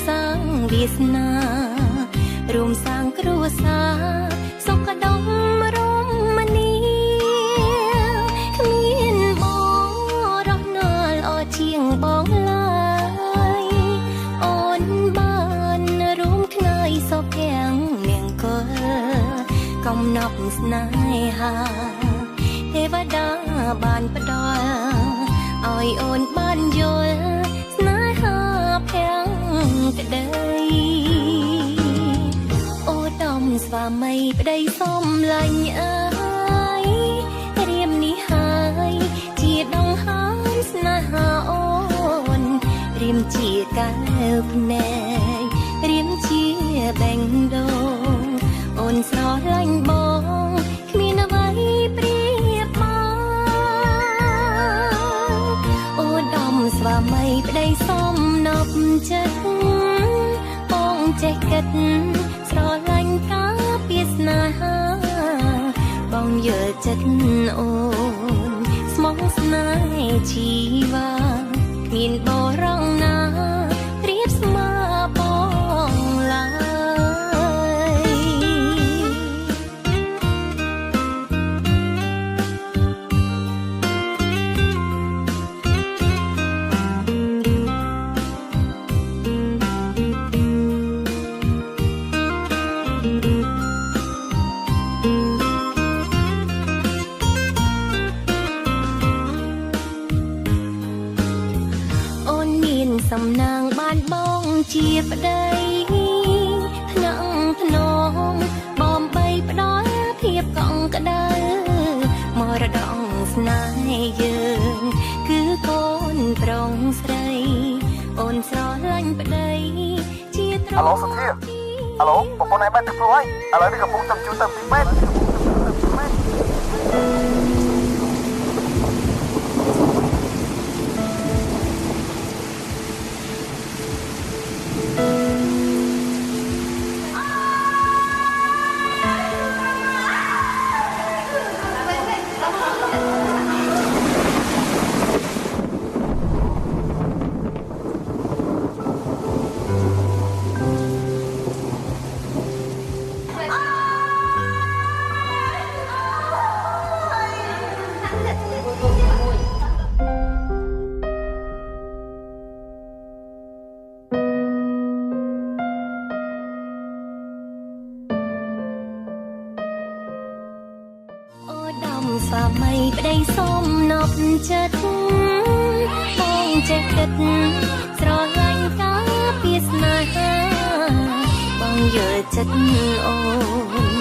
សាងវាសនារួមសាងគ្រួសារសុខដុមរមនាគ្មានបងរស់នៅល្អជាងបងឡើយអូនបានរួមខ្នើយសុភ័ក្រមង្គលកំណប់ស្នេហាទេវតាបានផ្ដល់ឲ្យអូនបានយល់ស្នេហាភាំងក្ដីអូដំស្វាមីប្តីសំឡាញ់អើយរៀមនេះហើយជាដងហើមស្នេហាអូនរៀមជាកែវភ្នែករៀមជាបេងដូងអូនស្រឡាញ់បងគ្មានអ្វីប្រៀបមកអូដំស្វាមីប្តីសំណប់ចិត្តបងចេះគិតស្រឡាញ់ការពីស្នេហាបងយល់ចិត្តអូនស្មោះស្នេហ៍ជីវាគ្មានបរងណាប្រៀបស្មើបងឡើយសំណាងបានបងជាប្តីថ្នាក់ថ្នមបំបីផ្ដល់ភាពកក់ក្ដៅមរតកស្នេហ៍យើងគឺកូនប្រុងស្រីអូនស្រឡាញ់ប្តីជាត្រង់ អាឡូសុធាអាឡូប្រពន្ធឯងបានទៅព្រោះហើយឥឡូវនេះកំពុងចាំជួបទៅទីពេទ្យស្វាមីប្តីសំណប់ចិត្តបងចេះគិតស្រឡាញ់ការពីស្នេហាបងយល់ចិត្តអូន